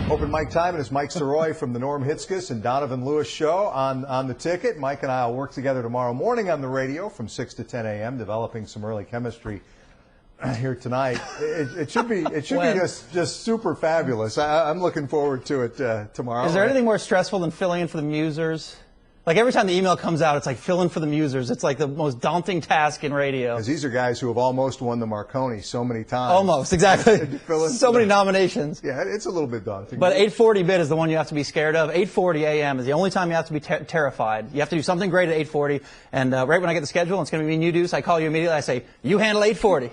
Open mic time, and it's Mike Sirois from the Norm Hitzges and Donovan Lewis show on the ticket. Mike and I will work together tomorrow morning on the radio from 6 to 10 a.m. developing some early chemistry here tonight. It should be just super fabulous. I'm looking forward to it tomorrow. Is there anything more stressful than filling in for the Musers? Like every time the email comes out, it's like fill in for the Musers. It's like the most daunting task in radio. Because these are guys who have almost won the Marconi so many times. Almost, exactly. So many nominations. Yeah, it's a little bit daunting. But 8:40 bid is the one you have to be scared of. 8:40 a.m. is the only time you have to be terrified. You have to do something great at 8:40. And right when I get the schedule, and it's going to be me and you, Deuce, I call you immediately. I say, you handle 8:40.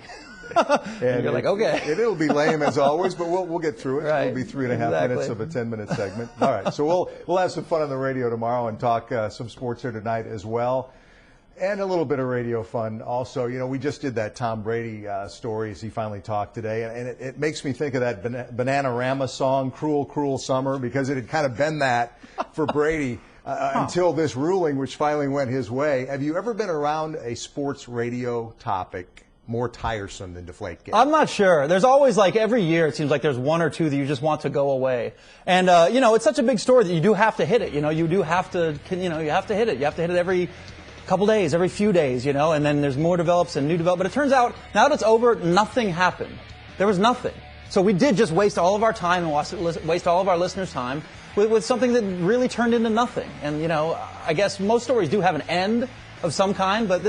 And you're like, okay. It'll be lame as always, but we'll get through it. Right. It'll be 3.5 minutes of a 10-minute segment. All right, so we'll have some fun on the radio tomorrow and talk some sports here tonight as well, and a little bit of radio fun also. You know, we just did that Tom Brady story as he finally talked today, and it makes me think of that Bananarama song, "Cruel, Cruel Summer," because it had kind of been that for Brady. Until this ruling, which finally went his way. Have you ever been around a sports radio topic more tiresome than Deflategate? I'm not sure. There's always, like, every year it seems like there's one or two that you just want to go away. And, you know, it's such a big story that you do have to hit it. You know, you do have to, you have to hit it. You have to hit it every couple days, every few days, you know, and then there's more develops and new develop. But it turns out, now that it's over, nothing happened. There was nothing. So we did just waste all of our time and waste all of our listeners' time with something that really turned into nothing. And, you know, I guess most stories do have an end of some kind, but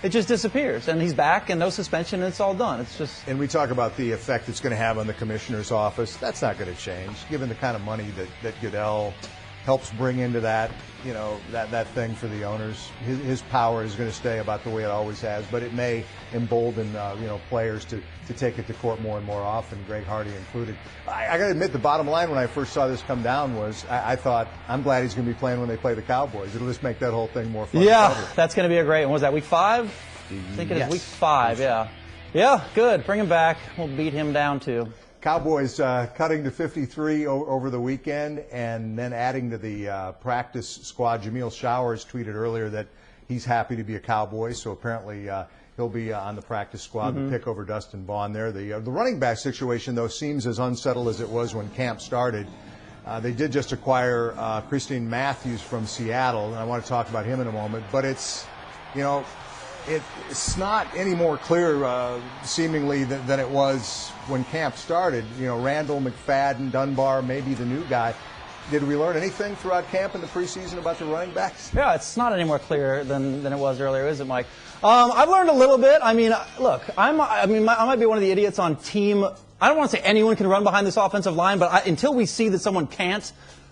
it just disappears, and he's back, and no suspension, and it's all done. It's just. And we talk about the effect it's going to have on the commissioner's office. That's not going to change, given the kind of money that Goodell helps bring into that, you know, that thing for the owners. His power is going to stay about the way it always has, but it may embolden, you know, players to take it to court more and more often, Greg Hardy included. I got to admit, the bottom line when I first saw this come down was I thought, I'm glad he's going to be playing when they play the Cowboys. It'll just make that whole thing more fun. Yeah, that's going to be a great one. Was that week 5? I think it is week 5, yeah. Yeah, good. Bring him back. We'll beat him down, too. Cowboys cutting to 53 over the weekend and then adding to the practice squad. Jameel Showers tweeted earlier that he's happy to be a Cowboy, so apparently he'll be on the practice squad, the pick over Dustin Vaughn there. The running back situation, though, seems as unsettled as it was when camp started. They did just acquire Christine Matthews from Seattle, and I want to talk about him in a moment, but it's, you know, it's not any more clear, seemingly, than it was when camp started. You know, Randall, McFadden, Dunbar, maybe the new guy. Did we learn anything throughout camp in the preseason about the running backs? Yeah, it's not any more clear than it was earlier, is it, Mike? I've learned a little bit. I mean, look, I might be one of the idiots on team. I don't want to say anyone can run behind this offensive line, but until we see that someone can't,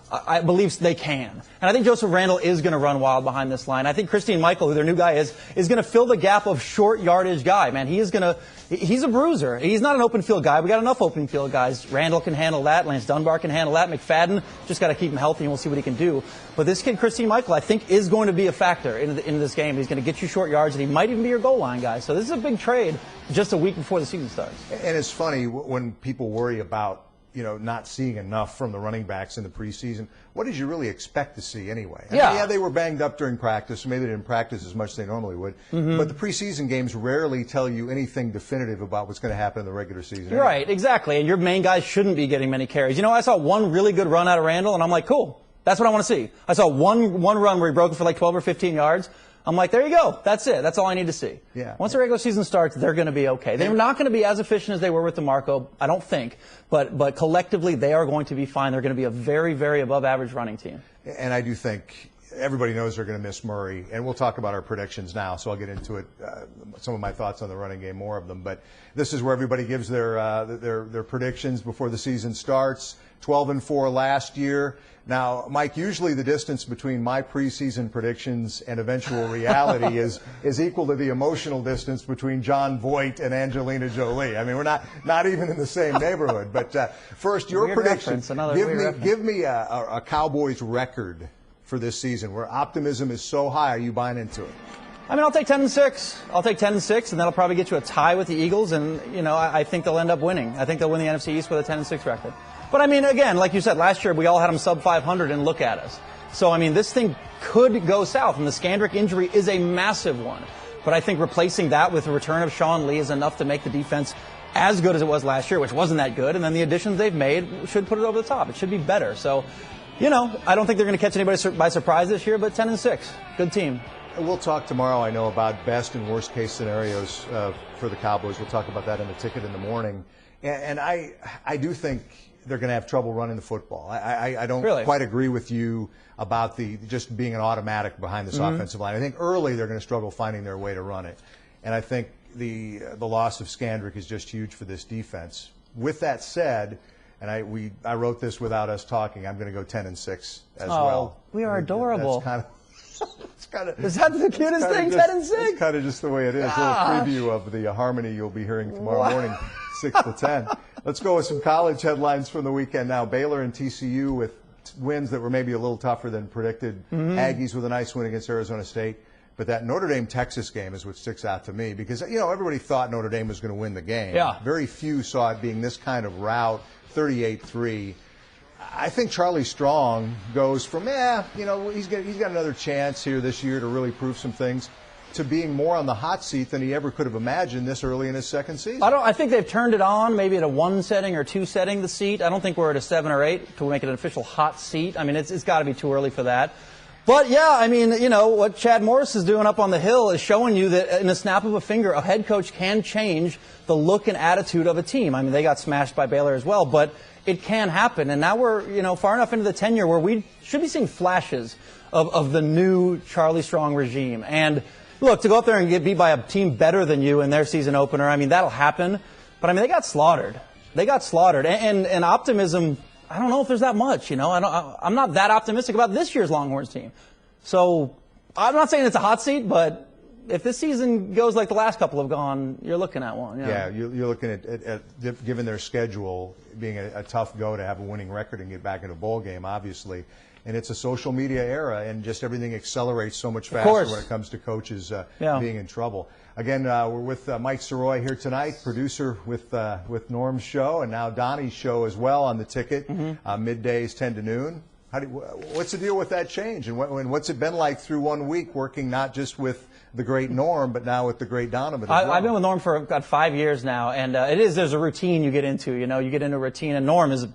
I believe they can. And I think Joseph Randall is going to run wild behind this line. I think Christine Michael, who their new guy is going to fill the gap of short yardage guy. Man, he's a bruiser. He's not an open field guy. We got enough open field guys. Randall can handle that. Lance Dunbar can handle that. McFadden, just got to keep him healthy and we'll see what he can do. But this kid, Christine Michael, I think is going to be a factor in this game. He's going to get you short yards and he might even be your goal line guy. So this is a big trade just a week before the season starts. And it's funny when people worry about, you know, not seeing enough from the running backs in the preseason. What did you really expect to see anyway? I mean, yeah, they were banged up during practice. Maybe they didn't practice as much as they normally would. But the preseason games rarely tell you anything definitive about what's going to happen in the regular season. Anyway. Right, exactly. And your main guys shouldn't be getting many carries. You know, I saw one really good run out of Randall, and I'm like, cool. That's what I want to see. I saw one run where he broke it for like 12 or 15 yards. I'm like, there you go. That's it. That's all I need to see. Yeah. Once the regular season starts, they're going to be okay. They're not going to be as efficient as they were with DeMarco, I don't think. But collectively, they are going to be fine. They're going to be a very, very above-average running team. And I do think everybody knows they're going to miss Murray. And we'll talk about our predictions now, so I'll get into it, some of my thoughts on the running game, more of them. But this is where everybody gives their predictions before the season starts. 12-4 last year. Now, Mike, usually the distance between my preseason predictions and eventual reality is equal to the emotional distance between John Voight and Angelina Jolie. I mean, we're not even in the same neighborhood. But first, your predictions. Give me a Cowboys record for this season where optimism is so high. Are you buying into it? I mean, I'll take 10-6. I'll take 10-6, and that'll probably get you a tie with the Eagles. And, you know, I think they'll end up winning. I think they'll win the NFC East with a 10-6 record. But, I mean, again, like you said, last year we all had them sub 500 and look at us. So, I mean, this thing could go south, and the Skandrick injury is a massive one. But I think replacing that with the return of Sean Lee is enough to make the defense as good as it was last year, which wasn't that good, and then the additions they've made should put it over the top. It should be better. So, I don't think they're going to catch anybody by surprise this year, but 10-6, good team. We'll talk tomorrow, I know, about best and worst case scenarios for the Cowboys. We'll talk about that in the ticket in the morning. And I do think they're going to have trouble running the football. I don't really quite agree with you about the just being an automatic behind this offensive line. I think early they're going to struggle finding their way to run it. And I think the loss of Skandrick is just huge for this defense. With that said, and I wrote this without us talking, I'm going to go 10-6 as well. We are adorable. Is that the cutest thing, 10-6? It's kind of just the way it is. A little preview of the harmony you'll be hearing tomorrow morning, 6 to 10. Let's go with some college headlines from the weekend now. Baylor and TCU with wins that were maybe a little tougher than predicted. Aggies with a nice win against Arizona State. But that Notre Dame-Texas game is what sticks out to me because, everybody thought Notre Dame was going to win the game. Yeah. Very few saw it being this kind of rout, 38-3. I think Charlie Strong goes from, he's got another chance here this year to really prove some things, to being more on the hot seat than he ever could have imagined this early in his second season. I think they've turned it on, maybe at a 1 setting or 2 setting, the seat. I don't think we're at a 7 or 8 to make it an official hot seat. I mean, it's got to be too early for that. But, what Chad Morris is doing up on the Hill is showing you that in a snap of a finger, a head coach can change the look and attitude of a team. I mean, they got smashed by Baylor as well, but it can happen. And now we're, far enough into the tenure where we should be seeing flashes of the new Charlie Strong regime. And, look, to go up there and get beat by a team better than you in their season opener, that'll happen. But, they got slaughtered. And optimism, I don't know if there's that much, I'm not that optimistic about this year's Longhorns team. So I'm not saying it's a hot seat, but if this season goes like the last couple have gone, you're looking at one. Yeah, you're looking at given their schedule, being a tough go to have a winning record and get back in a bowl game, obviously. And it's a social media era, and just everything accelerates so much faster when it comes to coaches being in trouble. Again, we're with Mike Sirois here tonight, producer with Norm's show, and now Donnie's show as well on the ticket, middays 10 to noon. What's the deal with that change, and what's it been like through 1 week working not just with the great Norm, but now with the great Donovan as well? I've been with Norm for about 5 years now, and there's a routine you get into. You get into a routine, and Norm is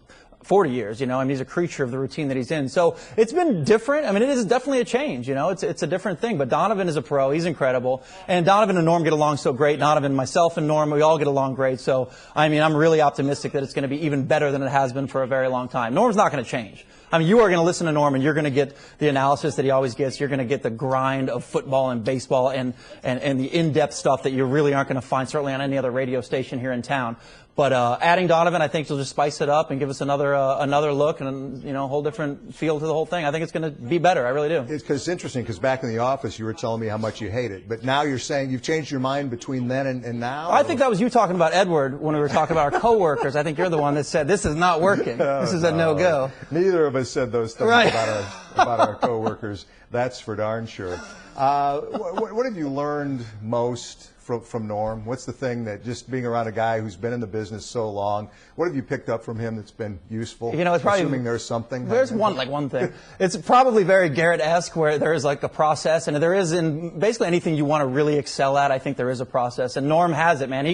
40 years, he's a creature of the routine that he's in. So it's been different. It is definitely a change, it's a different thing. But Donovan is a pro. He's incredible. And Donovan and Norm get along so great. Donovan, myself, and Norm, we all get along great. So, I'm really optimistic that it's going to be even better than it has been for a very long time. Norm's not going to change. You are going to listen to Norm, and you're going to get the analysis that he always gets. You're going to get the grind of football and baseball and the in-depth stuff that you really aren't going to find certainly on any other radio station here in town. But adding Donovan, I think, will just spice it up and give us another look and a whole different feel to the whole thing. I think it's going to be better. I really do. It's interesting because back in the office you were telling me how much you hate it, but now you're saying you've changed your mind between then and now. I think that was you talking about Edward when we were talking about our coworkers. I think you're the one that said this is not working. This is a no-go. Neither of us said those things about our coworkers. That's for darn sure. What have you learned most from Norm? What's the thing that, just being around a guy who's been in the business so long, what have you picked up from him that's been useful? It's probably, assuming there's something. There's one thing. It's probably very Garrett-esque, where there is like a process, and there is in basically anything you want to really excel at. I think there is a process, and Norm has it, man.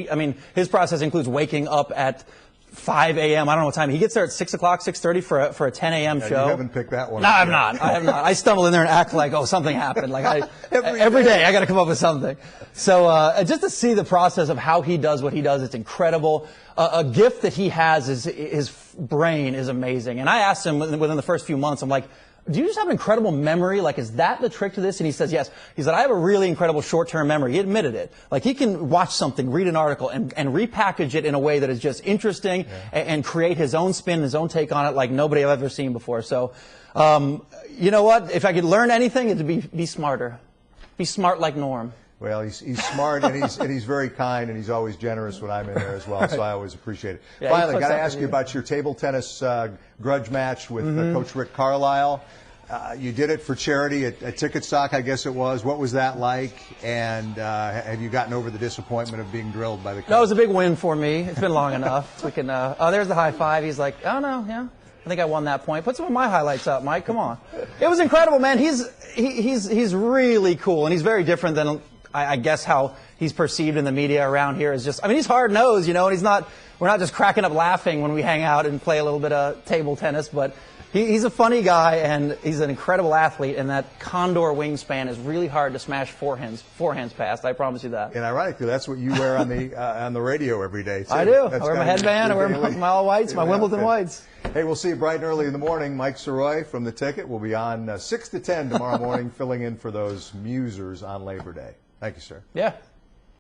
His process includes waking up at 5 a.m. I don't know what time. He gets there at 6 o'clock, 6:30 for a 10 a.m. show. You haven't picked that one. No, I have not. I stumble in there and act like, something happened. Like every day I got to come up with something. So just to see the process of how he does what he does, it's incredible. A gift that he has is his brain is amazing. And I asked him within the first few months, I'm like, do you just have an incredible memory? Like, is that the trick to this? And he says, yes. He said, I have a really incredible short-term memory. He admitted it. Like, he can watch something, read an article, and repackage it in a way that is just interesting and create his own spin, his own take on it like nobody I've ever seen before. So, you know what? If I could learn anything, it'd be smarter. Be smart like Norm. Well, he's smart, and he's very kind, and he's always generous when I'm in there as well, so I always appreciate it. Yeah, finally, got to ask you about your table tennis grudge match with Coach Rick Carlisle. You did it for charity at Ticket Stock, I guess it was. What was that like? And have you gotten over the disappointment of being drilled by the coach? That was a big win for me. It's been long enough. We can. There's the high five. He's like, oh no, yeah. I think I won that point. Put some of my highlights up, Mike. Come on. It was incredible, man. He's really cool, and he's very different than I guess how he's perceived in the media around here is just, I mean, he's hard-nosed, and we're not just cracking up laughing when we hang out and play a little bit of table tennis, but he's a funny guy, and he's an incredible athlete, and that condor wingspan is really hard to smash forehands past. I promise you that. And ironically, that's what you wear on the radio every day, too. I do. I wear my headband. I wear my all whites, my Wimbledon whites. Hey, we'll see you bright and early in the morning. Mike Sirois from The Ticket will be on 6 to 10 tomorrow morning, filling in for those musers on Labor Day. Thank you, sir. Yeah.